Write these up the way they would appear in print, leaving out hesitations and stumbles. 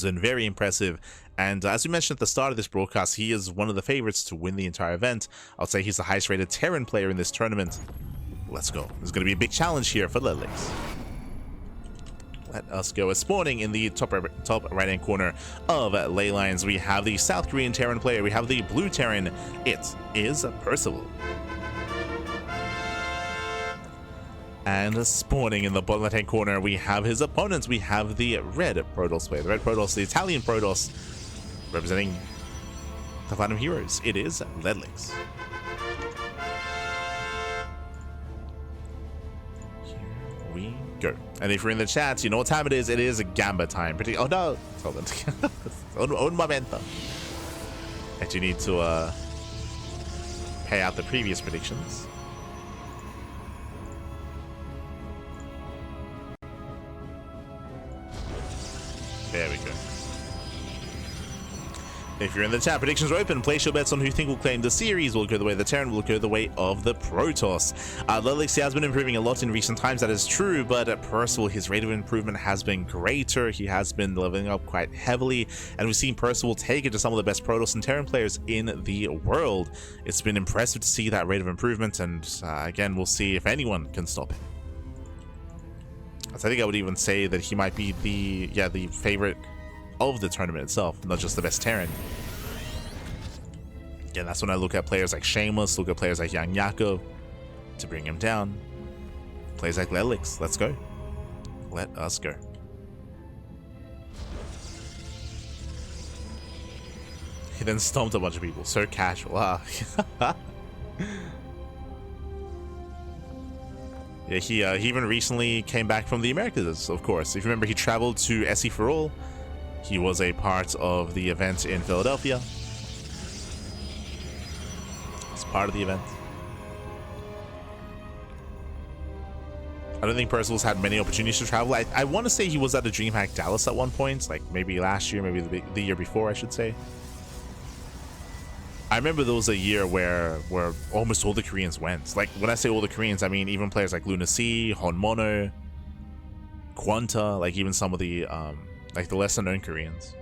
has been very impressive. And as we mentioned at the start of this broadcast, he is one of the favorites to win the entire event. I would say he's the highest rated Terran player in this tournament. Let's go. There's going to be a big challenge here for LetaleX. Let us go. Spawning in the top right hand corner of Ley Lines, we have the South Korean Terran player. We have the blue Terran. It is Percival. And spawning in the bottom left hand corner, we have his opponents. We have the red Protoss player. The red Protoss, the Italian Protoss, representing the Platinum Heroes. It is LetaleX. Here we go. And if you're in the chat, you know what time it is. It is Gamba time. Oh no! Hold on. Un momento. And you need to pay out the previous predictions. There we go. If you're in the chat, predictions are open. Place your bets on who you think will claim the series. Will go the way of the Terran, will go the way of the Protoss. LetaleX has been improving a lot in recent times, that is true, but at Percival, his rate of improvement has been greater. He has been leveling up quite heavily, and we've seen Percival take it to some of the best Protoss and Terran players in the world. It's been impressive to see that rate of improvement, and again, we'll see if anyone can stop him. I think I would even say that he might be the favorite of the tournament itself, not just the best Terran. Again, that's when I look at players like Shameless, look at players like Young Yako to bring him down. Players like LetaleX. Let's go. Let us go. He then stomped a bunch of people. So casual. Ah. Yeah, he even recently came back from the Americas, of course. If you remember, he traveled to SE for All. He was a part of the event in Philadelphia. It's part of the event. I don't think Percival's had many opportunities to travel. I want to say he was at a DreamHack Dallas at one point, like maybe last year, maybe the year before, I should say. I remember there was a year where almost all the Koreans went. Like, when I say all the Koreans, I mean even players like Luna C, Honmono, Quanta, like even some of the like the lesser known Koreans.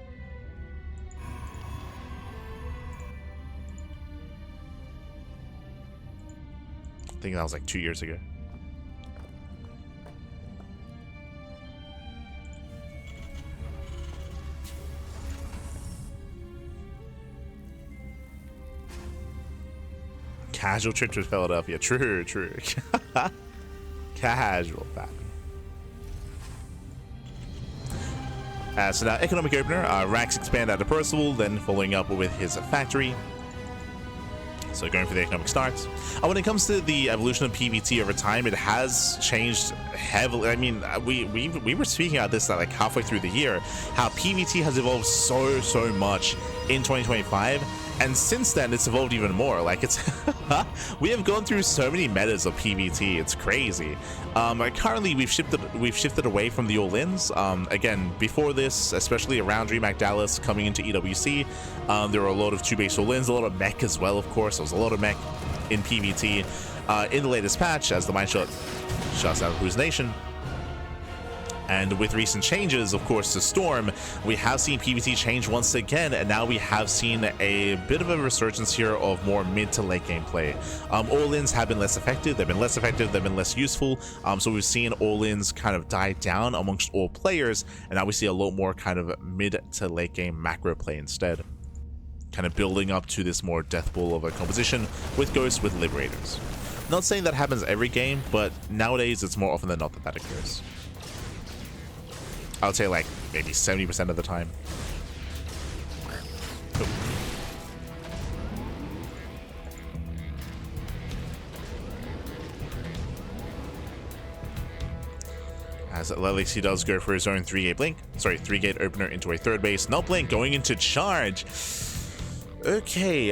I think that was like 2 years ago. Casual trip to Philadelphia. True. Casual, Fappy. So now, economic opener. Racks expand out of Percival, then following up with his factory. So going for the economic starts. When it comes to the evolution of PvT over time, it has changed heavily. I mean, we were speaking about this like halfway through the year, how PvT has evolved so much in 2025. And since then, it's evolved even more. Like, it's we have gone through so many metas of PvT. It's crazy. Currently, we've shifted away from the all-ins. Again, before this, especially around DreamHack Dallas, coming into EWC, there were a lot of 2-base all-ins, a lot of mech as well. Of course, there was a lot of mech in PvT. In the latest patch, as the Mindshot shuts out Who's Nation. And with recent changes, of course, to Storm, we have seen PvT change once again, and now we have seen a bit of a resurgence here of more mid to late game play. All-ins have been less effective, they've been less useful, so we've seen all-ins kind of die down amongst all players, and now we see a lot more kind of mid to late game macro play instead. Kind of building up to this more death ball of a composition with Ghosts, with Liberators. Not saying that happens every game, but nowadays it's more often than not that occurs. I would say like maybe 70% of the time. Cool. As LetaleX, he does go for his own 3-gate blink. Sorry, 3-gate opener into a third base. Not blink, going into charge. Okay,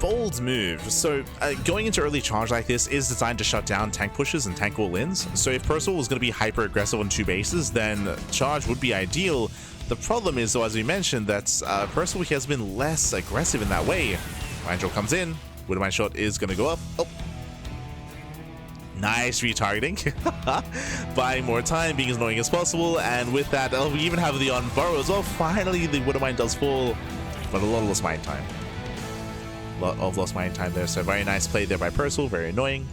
bold move. So going into early charge like this is designed to shut down tank pushes and tank all-ins. So if Percival was going to be hyper aggressive on 2 bases, then charge would be ideal. The problem is, though, as we mentioned, that Percival has been less aggressive in that way. Mindshot comes in. Widowmine shot is going to go up. Oh. Nice retargeting. Buying more time, being as annoying as possible, and with that, we even have the on burrow as well. Finally, the Widow Mine does fall, but a lot of lost mine time. A lot of lost mine time there, so very nice play there by Percival, very annoying.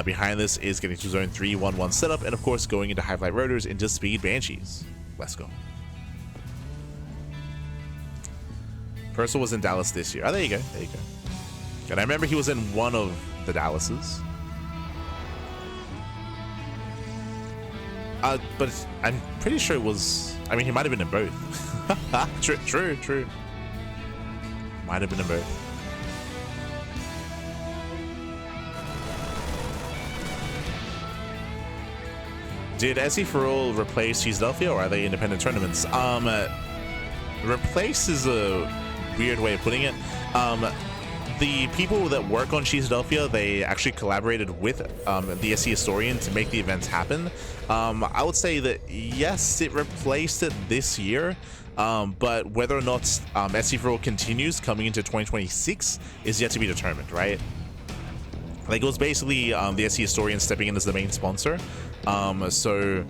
Behind this is getting to zone 3-1-1 setup, and of course going into high flight rotors into speed banshees. Let's go. Percival was in Dallas this year. Oh, there you go. There you go. And I remember he was in one of the Dallases. But I'm pretty sure it was. I mean, he might have been in both. True. Might have been in both. Did SE for All replace Philadelphia, or are they independent tournaments? Replace is a weird way of putting it. The people that work on Philadelphia, they actually collaborated with the SE Historian to make the events happen. I would say that yes, it replaced it this year, but whether or not SE for All continues coming into 2026 is yet to be determined, right? Like, it was basically the SE Historian stepping in as the main sponsor. So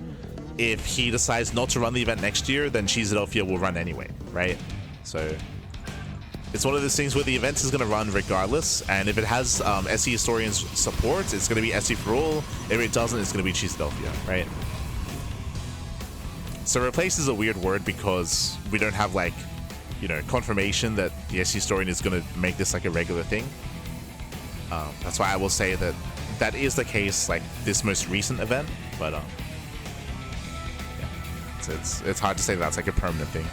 if he decides not to run the event next year, then Philadelphia will run anyway, right? So it's one of those things where the event is going to run regardless, and if it has SE Historian's support, it's going to be SE for All. If it doesn't, it's going to be Philadelphia, right? So replace is a weird word because we don't have, like, you know, confirmation that the SE Historian is going to make this like a regular thing. That's why I will say that that is the case, like this most recent event, but yeah, it's hard to say that's like a permanent thing.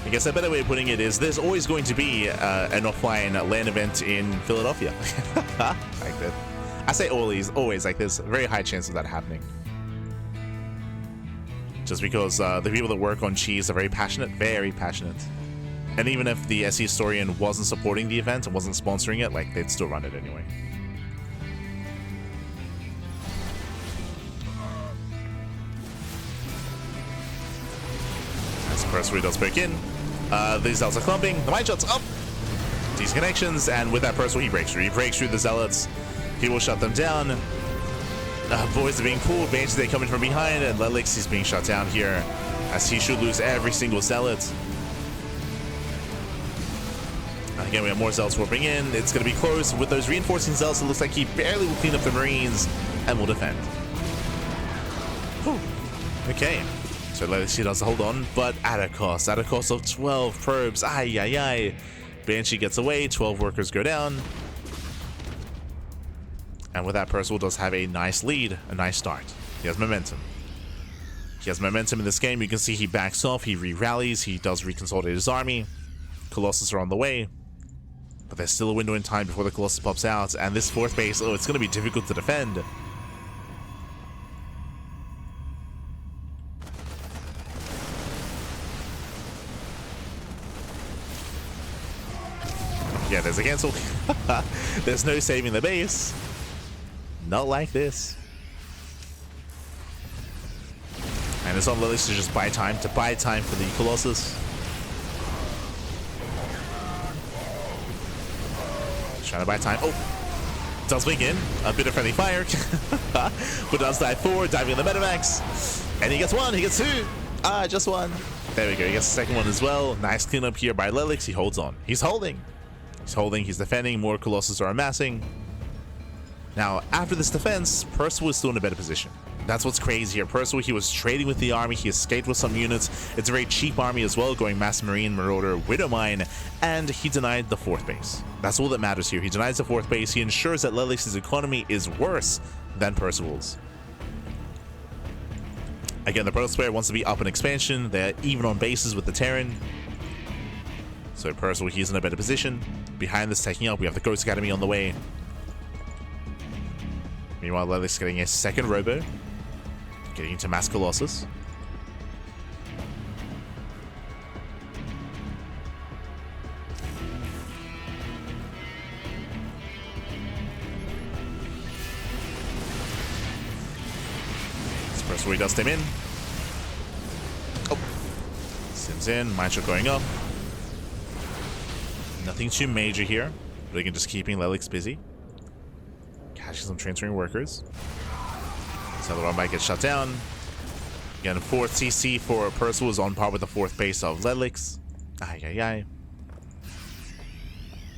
I guess a better way of putting it is there's always going to be an offline LAN event in Philadelphia. Like that. I say always, like there's a very high chance of that happening. Just because the people that work on Cheese are very passionate. And even if the SE Historian wasn't supporting the event and wasn't sponsoring it, like, they'd still run it anyway. As Percival does poke in. The Zealots are clumping. The mine shot's up. These connections, and with that Percival, he breaks through. He breaks through the Zealots. He will shut them down. Boys are being pulled. Banshees, they come in from behind, and LetaleX is being shut down here, as he should lose every single Zealot. Again, we have more Zealots warping in. It's going to be close. With those reinforcing Zealots, it looks like he barely will clean up the Marines and will defend. Whew. Okay. So LetaleX does hold on, but at a cost of 12 probes. Ay. Banshee gets away. 12 workers go down. And with that, Percival does have a nice lead, a nice start. He has momentum. He has momentum in this game. You can see he backs off, he re-rallies, he does reconsolidate his army. Colossus are on the way. But there's still a window in time before the Colossus pops out. And this fourth base, it's going to be difficult to defend. Yeah, there's a cancel. There's no saving the base. Not like this. And it's on LetaleX to just buy time, for the Colossus. Trying to buy time. Oh, does begin. A bit of friendly fire. But does die 4, diving in the Metamax. And he gets 1, he gets 2. Just 1. There we go, he gets the second one as well. Nice cleanup here by LetaleX. He holds on. He's holding, he's defending. More Colossus are amassing. Now, after this defense, Percival is still in a better position. That's what's crazy here. Percival, he was trading with the army. He escaped with some units. It's a very cheap army as well, going Mass Marine, Marauder, Widow Mine, and he denied the 4th base. That's all that matters here. He denies the 4th base. He ensures that LetaleX's economy is worse than Percival's. Again, the Protoss player wants to be up in expansion. They're even on bases with the Terran. So Percival, he's in a better position. Behind this taking up, we have the Ghost Academy on the way. Meanwhile, LetaleX getting a second Robo. Getting into Mass Colossus. Percival does stem in. Oh. Sims in. Mind shot going up. Nothing too major here. But again, just keeping LetaleX busy. Catching some transferring workers. So the run back gets shut down. Again, 4th CC for Percival is on par with the 4th base of LetaleX. Ay, ay, ay.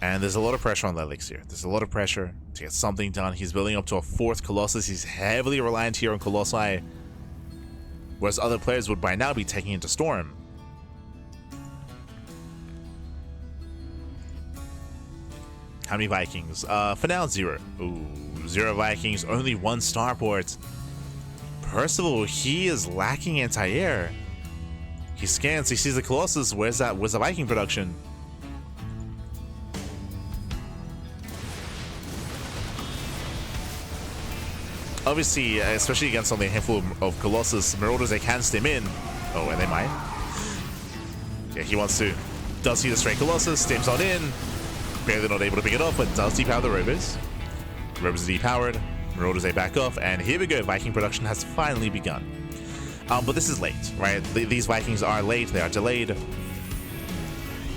And there's a lot of pressure on LetaleX here. There's a lot of pressure to get something done. He's building up to a 4th Colossus. He's heavily reliant here on Colossi. Whereas other players would by now be taking into Storm. How many Vikings? For now, 0. Ooh, 0 Vikings, only 1 starport. Percival, he is lacking anti-air. He scans, he sees the Colossus. Where's the Viking production? Obviously, especially against only a handful of Colossus, Marauders, they can stem in. Oh, and they might. Yeah, he wants to. Does see the straight Colossus, stems on in. Barely not able to pick it up, but does depower the Rovers. Rovers are depowered. Marauders, they back off, and here we go. Viking production has finally begun. But this is late, right? These Vikings are late. They are delayed.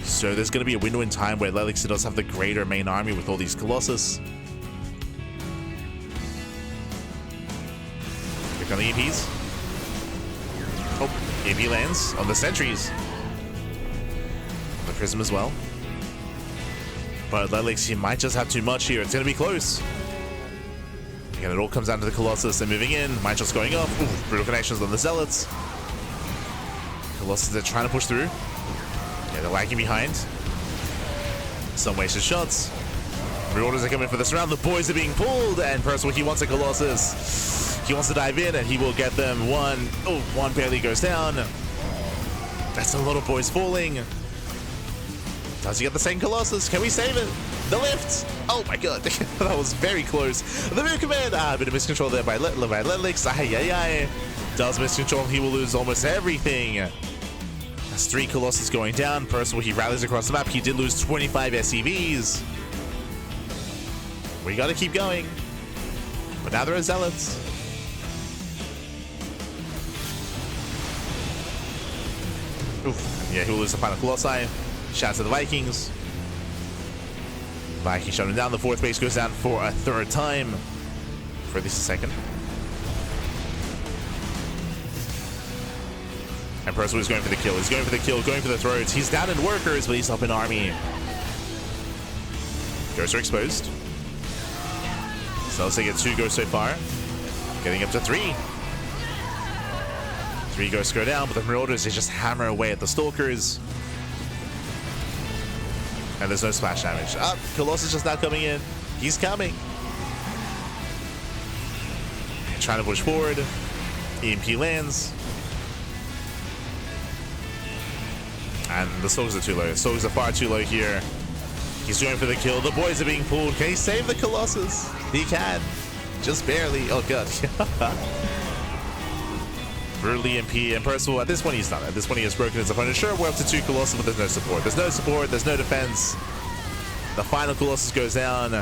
So there's going to be a window in time where LetaleX does have the greater main army with all these Colossus. Click on the EMPs. Oh, EMP lands on the sentries. The Prism as well. But LetaleX, he might just have too much here. It's going to be close. Again, it all comes down to the Colossus. They're moving in. Mind shots going up. Ooh, brutal connections on the Zealots. Colossus, they're trying to push through. Yeah, they're lagging behind. Some wasted shots. Marauders are coming for this round. The boys are being pulled. And Percival, he wants a Colossus. He wants to dive in, and he will get them one. Oh, one barely goes down. That's a lot of boys falling. Does he get the same Colossus? Can we save it? The lift! Oh my god, that was very close. The move command! A bit of miscontrol there by LetaleX. Ay, ay, ay. Does miscontrol, he will lose almost everything. That's 3 Colossus going down. Percival, he rallies across the map. He did lose 25 SCVs. We gotta keep going. But now there are Zealots. Oof. Yeah, he'll lose the final Colossi. Shout out to the Vikings. Vikings shutting down. The 4th base goes down for a 3rd time. For at least a 2nd. And Percival is going for the kill. He's going for the kill, going for the throats. He's down in workers, but he's up in army. Ghosts are exposed. So let's say get 2 ghosts so far. Getting up to 3. 3 ghosts go down, but the Marauders, they just hammer away at the Stalkers. And there's no splash damage. Up, Colossus just now coming in. He's coming. Trying to push forward. EMP lands. And the Stalkers are too low. The Stalkers are far too low here. He's going for the kill. The boys are being pulled. Can he save the Colossus? He can. Just barely. Oh, God. Brutal EMP, and Percival, at this point he's done. At this point he has broken his opponent. Sure, we're up to 2 Colossus, but there's no support. There's no support, there's no defense. The final Colossus goes down.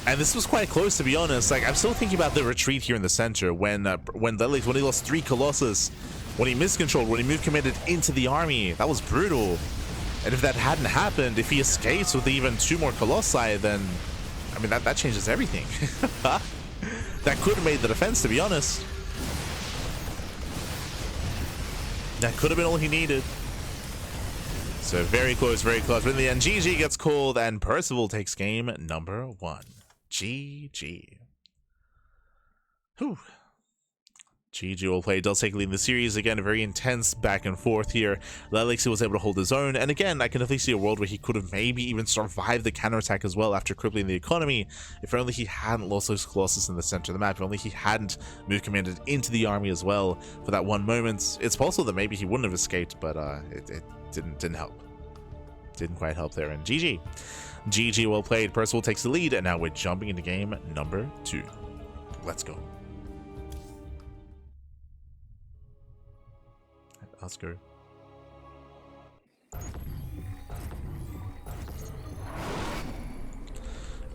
And this was quite close, to be honest. Like, I'm still thinking about the retreat here in the center when he lost 3 Colossus, when he miscontrolled, when he moved commanded into the army. That was brutal. And if that hadn't happened, if he escapes with even 2 more Colossi, then, I mean, that changes everything. That could have made the defense, to be honest. That could have been all he needed. So very close, very close. But in the end, GG gets called, and Percival takes game number 1. GG. Whew. GG will play. Does take lead in the series. Again, a very intense back and forth here. LetaleX was able to hold his own. And again, I can definitely see a world where he could have maybe even survived the counterattack as well after crippling the economy. If only he hadn't lost those Colossus in the center of the map. If only he hadn't moved commanded into the army as well for that one moment. It's possible that maybe he wouldn't have escaped, but it didn't help. Didn't quite help there. And GG. GG well played. Percival takes the lead. And now we're jumping into game number 2. Let's go. Let's go.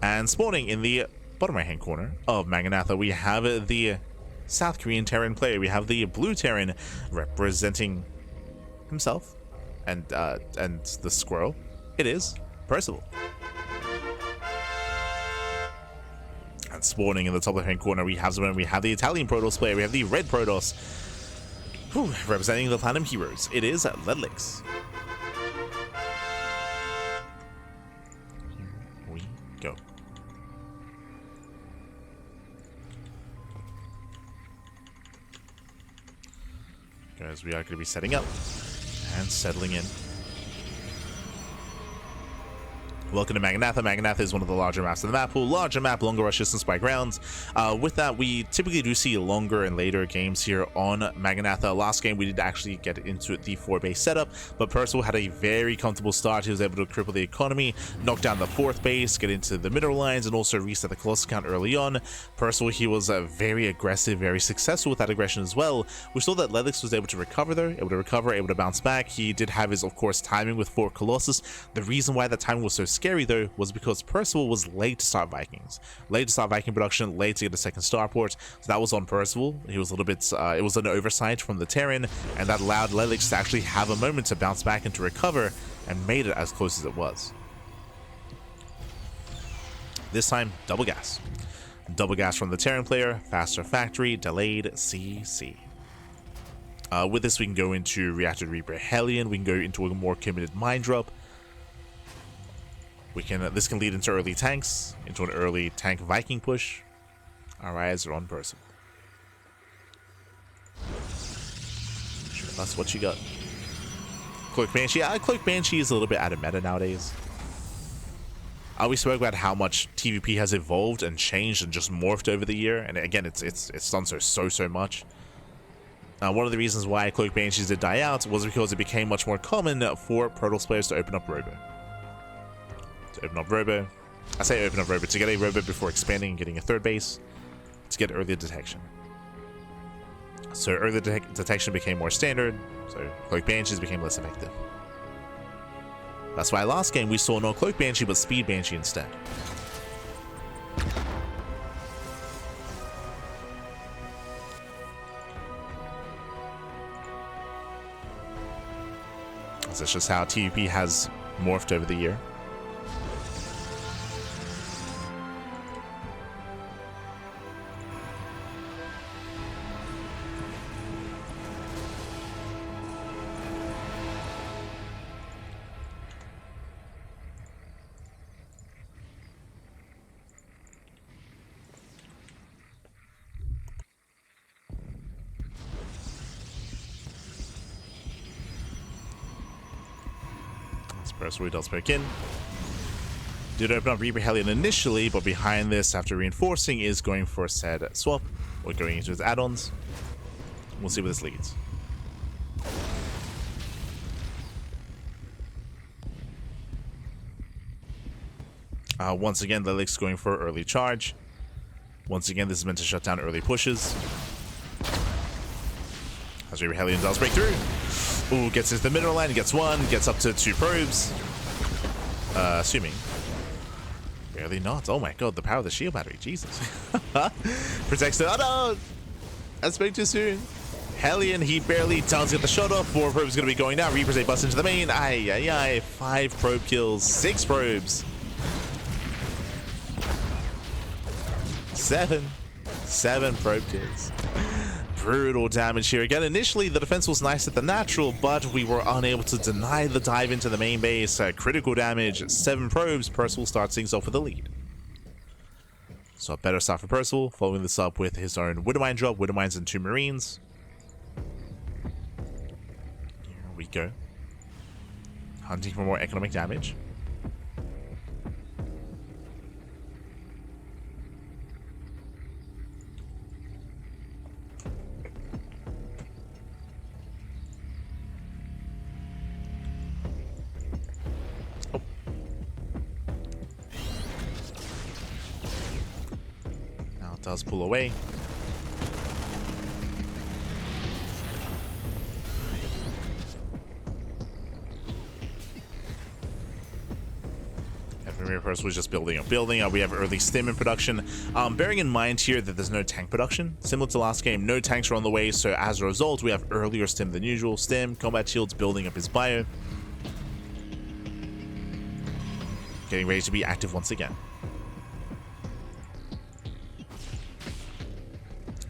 And spawning in the bottom right hand corner of Maganatha, we have the South Korean Terran player. We have the blue Terran representing himself and the squirrel. It is Percival. And spawning in the top left-hand corner, we have the Italian Protoss player. We have the red Protoss, representing the Platinum Heroes. It is LetaleX. Here we go. Guys, we are going to be setting up and settling in. Welcome to Magnatha. Magnatha is one of the larger maps in the map pool. Larger map, longer rush distance by grounds. With that, we typically do see longer and later games here on Magnatha. Last game, we did actually get into the 4-base setup, but Percival had a very comfortable start. He was able to cripple the economy, knock down the 4th base, get into the mineral lines, and also reset the Colossus count early on. Percival, he was very aggressive, very successful with that aggression as well. We saw that LetaleX was able to recover there, able to bounce back. He did have his, of course, timing with 4 Colossus. The reason why that timing was so scary though was because Percival was late to start Vikings, late to start Viking production, late to get a second starport. So that was on Percival. He was a little bit it was an oversight from the Terran, and that allowed LetaleX to actually have a moment to bounce back and to recover, and made it as close as it was. This time, double gas from the Terran player, faster factory, delayed CC. With this, we can go into Reactor Reaper Hellion. We can go into a more committed mine drop. This can lead into early tanks, into an early tank Viking push. Our eyes are on Percival. That's what you got. Cloak Banshee. Cloak Banshee is a little bit out of meta nowadays. We spoke about how much TvP has evolved and changed and just morphed over the year, and again, it's done so much. One of the reasons why Cloak Banshees did die out was because it became much more common for Protoss players to open up Robo. I say open up Robo to get a Robo before expanding and getting a 3rd base, to get earlier detection. So early detection became more standard, so Cloak Banshees became less effective. That's why last game we saw no Cloak Banshee but Speed Banshee instead. That's just how TvP has morphed over the year. Percival does back in. Did open up Reaper Hellion initially, but behind this, after reinforcing, is going for a said swap, or going into his add-ons. We'll see where this leads. Once again, LetaleX going for early charge. Once again, this is meant to shut down early pushes. As Reaper Hellion does break through. Ooh, gets into the mineral line, gets 1, gets up to 2 probes. Assuming. Barely not. Oh my god, the power of the shield battery. Jesus. Protects it. Oh no! I spoke too soon. Hellion, he barely does get the shot off. 4 probes going to be going down. Reapers, they bust into the main. Aye. 5 probe kills. 6 probes. 7 probe kills. Brutal damage here. Again, initially the defense was nice at the natural, but we were unable to deny the dive into the main base. Critical damage, 7 probes. Percival starts things off with a lead. So a better start for Percival, following this up with his own Widowmine drop, Widowmines and 2 Marines. Here we go. Hunting for more economic damage. Does pull away. Percival was just building up. We have early stim in production. Bearing in mind here that there's no tank production. Similar to last game, no tanks are on the way, so as a result, we have earlier stim than usual. Stim, combat shields, building up his bio. Getting ready to be active once again.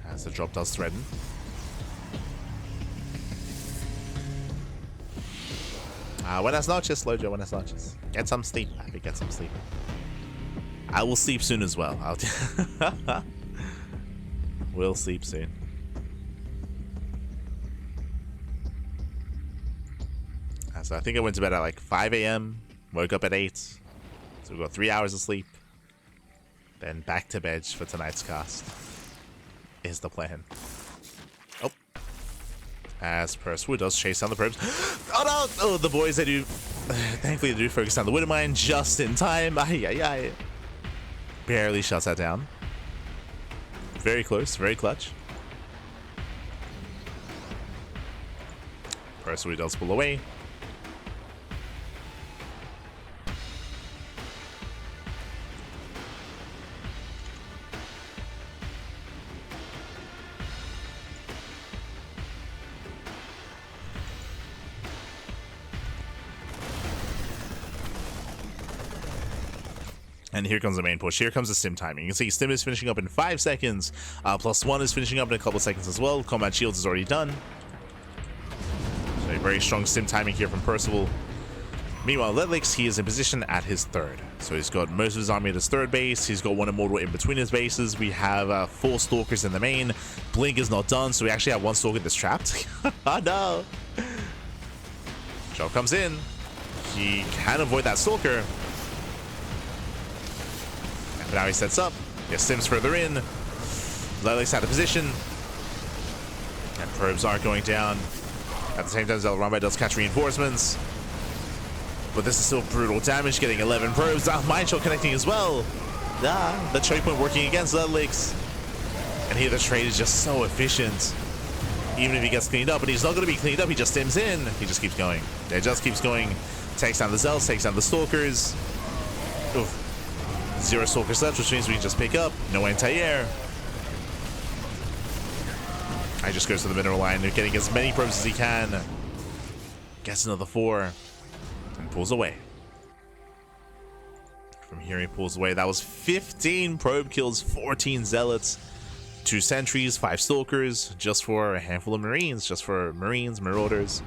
As the drop does threaten. Buenas noches, Lojo, buenas noches. Get some sleep, Pappy, get some sleep. I will sleep soon as well. We'll sleep soon. So I think I went to bed at like 5 a.m. Woke up at 8. So we've got 3 hours of sleep. Then back to bed for tonight's cast. Is the plan. Oh. As Percival does chase down the probes. Oh no! Oh, the boys, they do. Thankfully, they do focus on the Widow Mine just in time. Ay, ay, ay. Barely shuts that down. Very close, very clutch. Percival does pull away. And here comes the main push. Here comes the stim timing. You can see stim is finishing up in 5 seconds. +1 is finishing up in a couple seconds as well. Combat shields is already done. So a very strong stim timing here from Percival. Meanwhile, LetaleX, he is in position at his third. So he's got most of his army at his third base. He's got one immortal in between his bases. We have 4 stalkers in the main. Blink is not done, so we actually have 1 stalker that's trapped. Oh no! Job comes in. He can avoid that stalker. But now he sets up. Yes, Sim's further in. LetaleX out of position. And probes aren't going down. At the same time, Zelramba does catch reinforcements. But this is still brutal damage, getting 11 probes. Mind Shot connecting as well. The choke point working against LetaleX. And here the trade is just so efficient. Even if he gets cleaned up, but he's not going to be cleaned up, he just stims in. He just keeps going. It just keeps going. Takes down the Zels, takes down the Stalkers. Oof. 0 stalkers left, which means we can just pick up. No anti-air. I just goes to the mineral line, getting as many probes as he can. Gets another 4. And pulls away. From here he pulls away. That was 15 probe kills, 14 zealots, 2 sentries, 5 stalkers, just for a handful of marines, just for marines, marauders.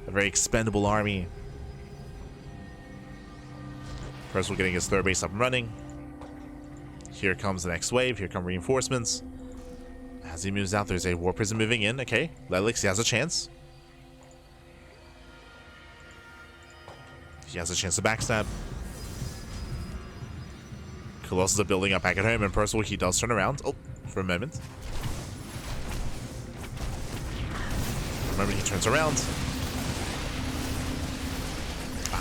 A very expendable army. Percival getting his third base up and running. Here comes the next wave. Here come reinforcements. As he moves out, there's a war prison moving in. Okay, LetaleX, he has a chance. He has a chance to backstab. Colossus are building up back at home, and Percival, he does turn around. Oh, for a moment. Remember, he turns around.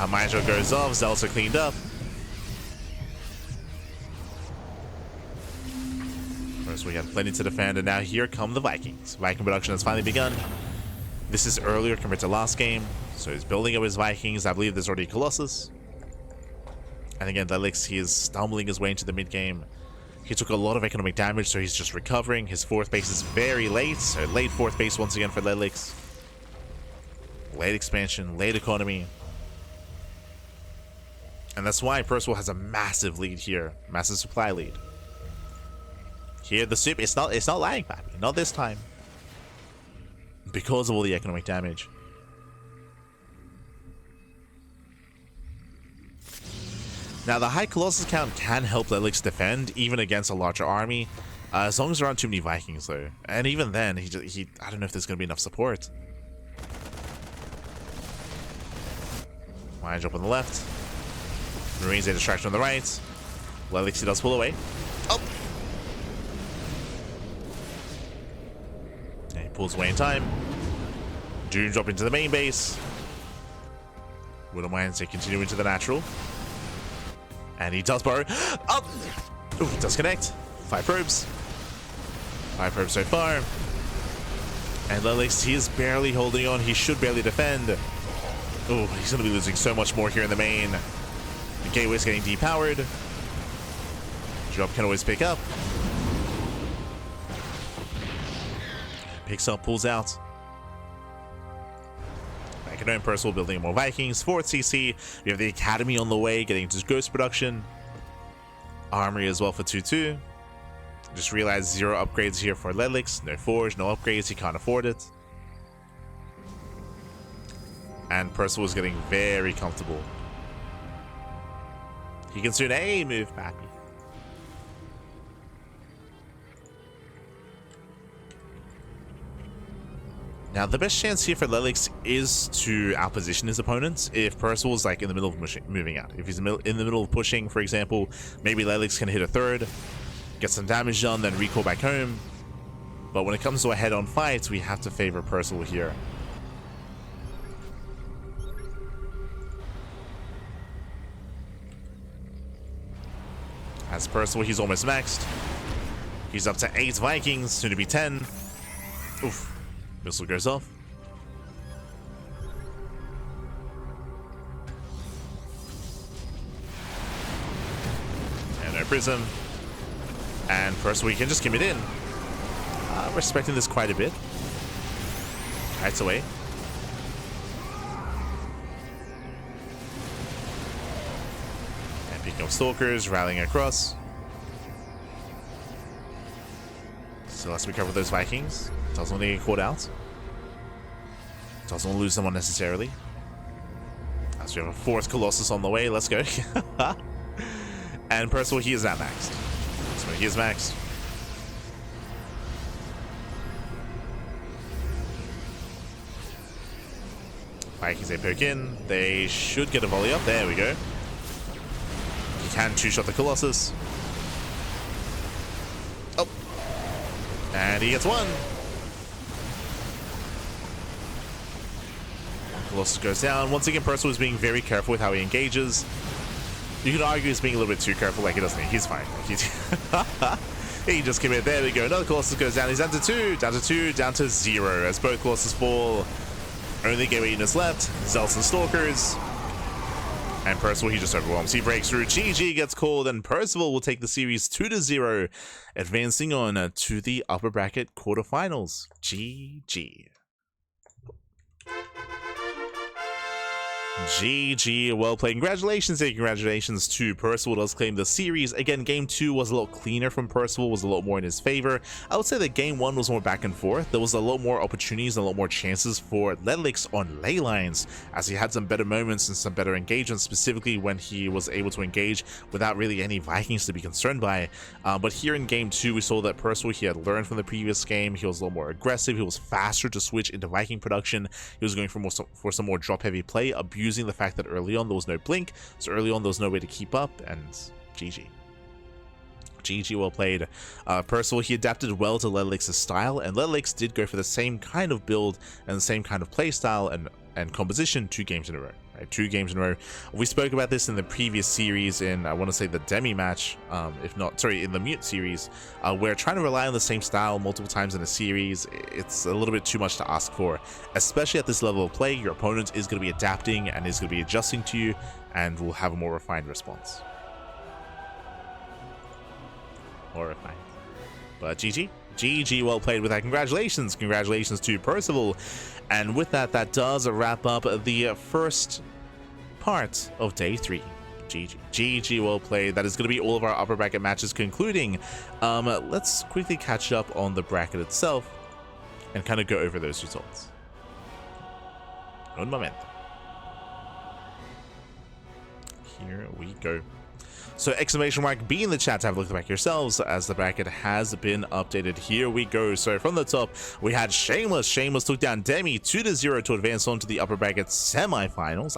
Maestro goes off. Zealots are cleaned up. First, we had plenty to defend, and now here come the Vikings. Viking production has finally begun. This is earlier compared to last game, so he's building up his Vikings. I believe there's already Colossus. And again, LetaleX, he is stumbling his way into the mid-game. He took a lot of economic damage, so he's just recovering. His 4th base is very late, so late 4th base once again for LetaleX. Late expansion, late economy. And that's why Percival has a massive lead here. Massive supply lead. Here, the soup, it's not lagging, Pappy. Not this time. Because of all the economic damage. Now, the high Colossus count can help LetaleX defend, even against a larger army. As long as there aren't too many Vikings, though. And even then, I don't know if there's going to be enough support. Line jump on the left. Marines, a distraction on the right. LetaleX does pull away. Oh! And he pulls away in time. Doom drop into the main base. Widow Mines, they continue into the natural. And he does burrow. Up! Ooh, does connect. 5 probes. 5 probes so far. And LetaleX, he is barely holding on. He should barely defend. Oh, he's going to be losing so much more here in the main. Gateway's getting depowered. Drop can always pick up. Picks up, pulls out. Back Percival building more Vikings. Forward CC. We have the Academy on the way, getting into Ghost production. Armory as well for 2-2. Just realized 0 upgrades here for LetaleX. No Forge, no upgrades. He can't afford it. And Percival is getting very comfortable. He can soon move back. Now, the best chance here for LetaleX is to outposition his opponents if Percival's like in the middle of moving out. If he's in the middle of pushing, for example, maybe LetaleX can hit a third, get some damage done, then recall back home. But when it comes to a head-on fight, we have to favor Percival here. As Percival, he's almost maxed. He's up to 8 Vikings, soon to be 10. Oof. Missile goes off. And no prism. And Percival, we can just commit in. Respecting this quite a bit. Kites away. And picking up Stalkers, rallying across. So let's recover those Vikings. Doesn't want to get caught out. Doesn't want to lose them unnecessarily. As we have a 4th Colossus on the way. Let's go. And Percival, he is at maxed. So he is maxed. Vikings, they poke in. They should get a volley up. There we go. He can 2-shot the Colossus. Oh. And he gets 1. Colossus goes down. Once again, Percival is being very careful with how he engages. You could argue he's being a little bit too careful. Like, he doesn't. He's fine. Like, he just committed. There we go. Another Colossus goes down. He's down to 2. Down to 2. Down to 0. As both Colossus fall. Only Gateway units left. Zealots and Stalkers. And Percival, he just overwhelms. He breaks through. GG gets called. And Percival will take the series 2-0. Advancing on to the upper bracket quarterfinals. GG. GG, well played. Congratulations and congratulations to Percival. Does claim the series. Again, game 2 was a lot cleaner from Percival, was a lot more in his favor. I would say that game 1 was more back and forth. There was a lot more opportunities and a lot more chances for LetaleX on ley lines, as he had some better moments and some better engagements, specifically when he was able to engage without really any Vikings to be concerned by. But here in game 2, we saw that Percival, he had learned from the previous game. He was a lot more aggressive. He was faster to switch into Viking production. He was going for some more drop heavy play, abusing the fact that early on there was no blink, so early on there was no way to keep up, and GG. GG, well played. Percival, he adapted well to LetaleX's style, and LetaleX did go for the same kind of build and the same kind of play style and composition 2 games in a row. Right? 2 games in a row. We spoke about this in the previous series in, I want to say, the Demi match, if not, sorry, in the Mute series, where trying to rely on the same style multiple times in a series, it's a little bit too much to ask for, especially at this level of play. Your opponent is going to be adapting and is going to be adjusting to you, and will have a more refined response. More refined. But GG. GG, well played with that. Congratulations to Percival. And with that, that does wrap up the first part of day 3. GG, well played. That is going to be all of our upper bracket matches concluding. Let's quickly catch up on the bracket itself and kind of go over those results. Un momento. Here we go. So exclamation mark B in the chat to have a look back yourselves, as the bracket has been updated. Here we go. So from the top, we had Shameless. Shameless took down Demi 2-0 to advance on to the upper bracket semifinals.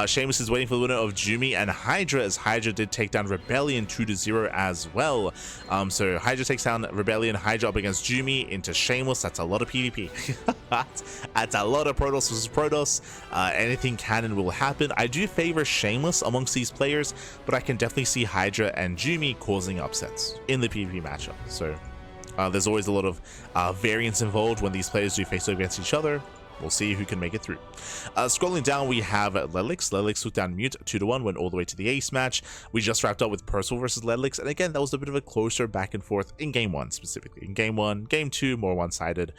Shameless is waiting for the winner of Jumi and Hydra, as Hydra did take down Rebellion 2-0 as well. So Hydra takes down Rebellion, Hydra up against Jumi into Shameless. That's a lot of PvP. That's a lot of Protoss versus Protoss. Anything canon will happen. I do favor Shameless amongst these players, but I can definitely see Hydra and Jumi causing upsets in the PvP matchup. So there's always a lot of variance involved when these players do face off against each other. We'll see who can make it through. Scrolling down, we have LetaleX. LetaleX took down Mute 2-1, went all the way to the ace match. We just wrapped up with Percival versus LetaleX, and again, that was a bit of a closer back and forth in game 1 specifically. In game 1, game 2, more one-sided.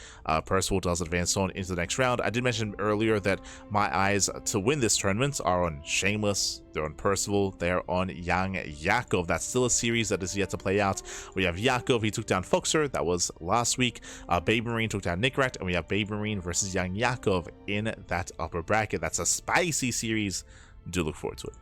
Percival does advance on into the next round. I did mention earlier that my eyes to win this tournament are on Shameless, they're on Percival, they're on Young Yakov. That's still a series that is yet to play out. We have Yakov, he took down Foxer, that was last week. Baby Marine took down Nickrat, and we have Baby Marine versus Young Yakov in that upper bracket. That's a spicy series. Do look forward to it.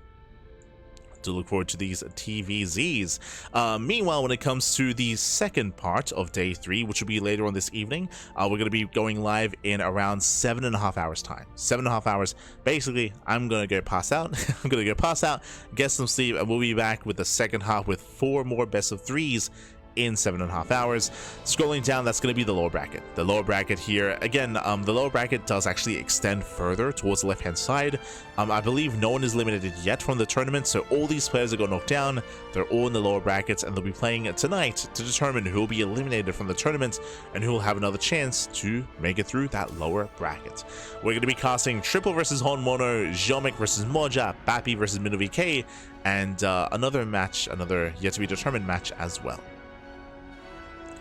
Do look forward to these TVZs. Meanwhile, when it comes to the second part of day 3, which will be later on this evening, we're going to be going live in around 7.5 hours time. 7.5 hours. Basically, I'm going to go pass out. I'm going to go pass out, get some sleep, and we'll be back with the second half with 4 more best of 3s in 7.5 hours. Scrolling down, that's going to be the lower bracket. The lower bracket here, again, the lower bracket does actually extend further towards the left hand side. I believe no one is eliminated yet from the tournament, so all these players that got knocked down, they're all in the lower brackets, and they'll be playing tonight to determine who will be eliminated from the tournament and who will have another chance to make it through that lower bracket. We're going to be casting Triple versus Hon Mono, Ziomek versus Moja, Bappy versus Mino VK, and another match, another yet to be determined match as well.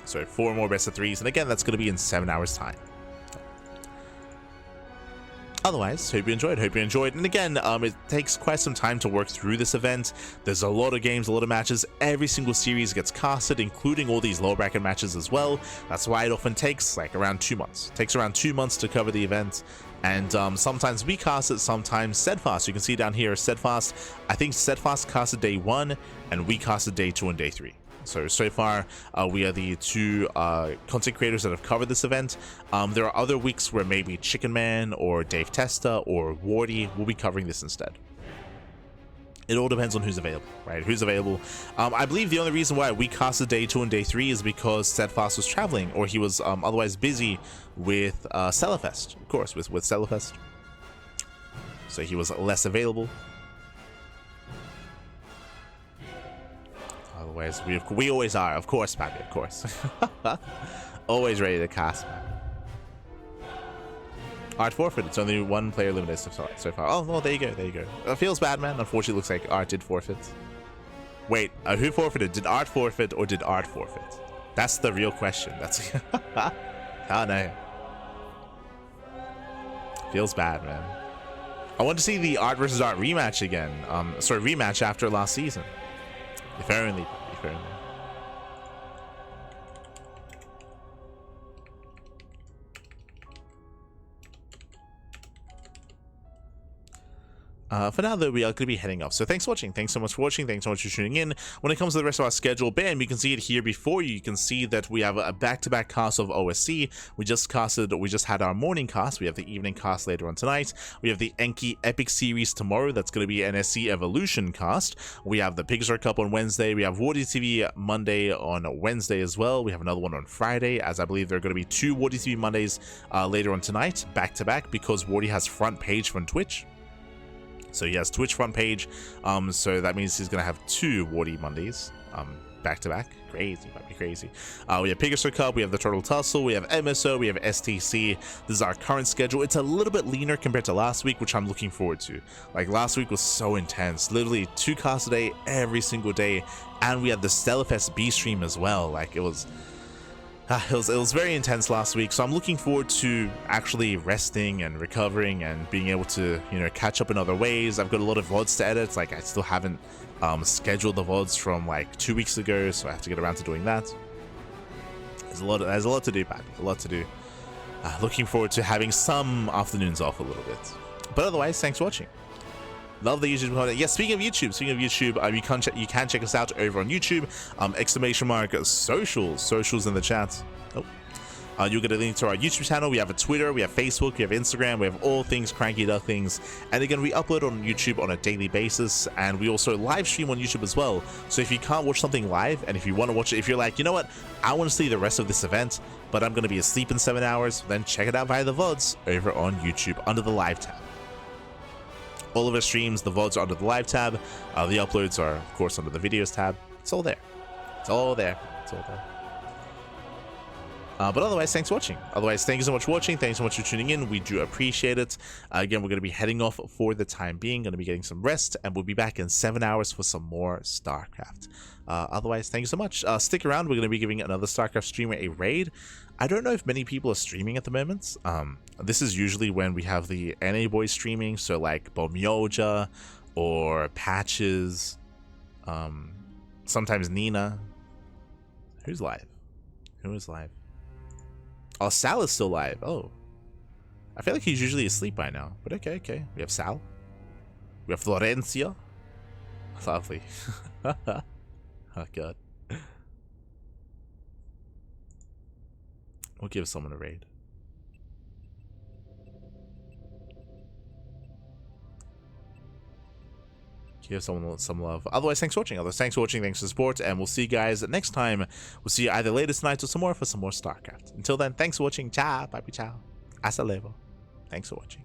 So 4 more best of 3s, and again, that's going to be in 7 hours time. Otherwise, hope you enjoyed. And again, it takes quite some time to work through this event. There's a lot of games, a lot of matches. Every single series gets casted, including all these lower bracket matches as well. That's why it often takes like around 2 months. It takes around 2 months to cover the event. And sometimes we cast it, sometimes Steadfast. You can see down here, Steadfast. I think Steadfast casted day 1, and we casted day 2 and day 3. So far, we are the 2 content creators that have covered this event. There are other weeks where maybe Chicken Man or Dave Testa or Wardy will be covering this instead. It all depends on who's available, right? Who's available. I believe the only reason why we casted day 2 and day 3 is because Steadfast was traveling, or he was otherwise busy with Stellarfest, of course, with Stellarfest. So he was less available. Otherwise, we always are, of course, Pappy, of course. Always ready to cast, man. Art forfeit. It's only 1 player limited so far. Oh, well, there you go, there you go. It feels bad, man. Unfortunately, it looks like Art did forfeit. Wait, who forfeited? Did Art forfeit or did Art forfeit? That's the real question. That's... oh, no. Feels bad, man. I want to see the Art versus Art rematch again. Sorry, rematch after last season. If only, if only. For now, though, we are going to be heading off. So thanks for watching. Thanks so much for watching. Thanks so much for tuning in. When it comes to the rest of our schedule, bam, you can see it here before you. You can see that we have a back-to-back cast of OSC. We just had our morning cast. We have the evening cast later on tonight. We have the Enki Epic Series tomorrow. That's going to be an SC Evolution cast. We have the Pixar Cup on Wednesday. We have Wardy TV Monday on Wednesday as well. We have another one on Friday, as I believe there are going to be 2 Wardy TV Mondays later on tonight, back-to-back, because Wardy has front page from Twitch. So he has Twitch front page, so that means he's going to have 2 Wardy Mondays back to back. Crazy, might be crazy. We have Pegasus Cup, we have the Turtle Tussle, we have MSO, we have STC. This is our current schedule. It's a little bit leaner compared to last week, which I'm looking forward to. Like, last week was so intense. Literally 2 casts a day, every single day. And we had the Stellarfest B stream as well. Like, it was very intense last week, so I'm looking forward to actually resting and recovering and being able to, you know, catch up in other ways. I've got a lot of VODs to edit. Like, I still haven't scheduled the VODs from like 2 weeks ago, so I have to get around to doing that. There's a lot to do, Pappy. A lot to do. Looking forward to having some afternoons off a little bit. But otherwise, thanks for watching. Love the YouTube content. Yes, speaking of YouTube, you can check us out over on YouTube. ! Socials in the chat. Oh. You'll get a link to our YouTube channel. We have a Twitter, we have Facebook, we have Instagram, we have all things CranKy Ducklings. And again, we upload on YouTube on a daily basis, and we also live stream on YouTube as well. So if you can't watch something live, and if you want to watch it, if you're like, you know what, I want to see the rest of this event, but I'm going to be asleep in 7 hours, then check it out via the VODs over on YouTube under the live tab. All of our streams, the VODs are under the live tab. The uploads are, of course, under the videos tab. It's all there. It's all there. It's all there. But otherwise, thanks for watching. Otherwise, thank you so much for watching. Thanks so much for tuning in. We do appreciate it. Again, we're going to be heading off for the time being. Going to be getting some rest, and we'll be back in 7 hours for some more StarCraft. Otherwise, thank you so much. Stick around. We're going to be giving another StarCraft streamer a raid. I don't know if many people are streaming at the moment. This is usually when we have the NA boys streaming, so like Bomyoja or Patches, sometimes Nina. Who's live? Who is live? Oh, Sal is still live. Oh. I feel like he's usually asleep by now. But okay, okay. We have Sal. We have Florencia. Lovely. Oh, God. We'll give someone a raid. Give someone some love. Otherwise, thanks for watching. Otherwise, thanks for watching. Thanks for the support. And we'll see you guys next time. We'll see you either later tonight or some more for some more StarCraft. Until then, thanks for watching. Ciao. Bye. Ciao. Hasta luego. Thanks for watching.